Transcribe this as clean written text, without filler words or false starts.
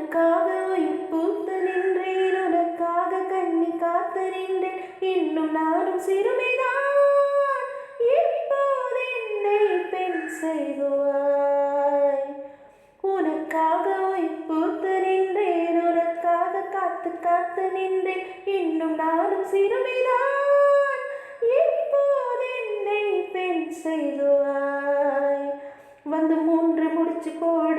உனக்காக உயிர் பூத்து நின்றேன், உனக்காக கண்ணி காத்து நின்றேன். இன்னும் நானும் சிறுமிதான், எப்போது என்னை பெண் செய்குவாய்? உனக்காக உயிர் பூத்து நின்றேன், உனக்காக காத்து காத்து நின்றேன். இன்னும் நானும் சிறுமிதான், எப்போது என்னை பெண் செய்குவாய்? வந்து 3 முடிச்சு போட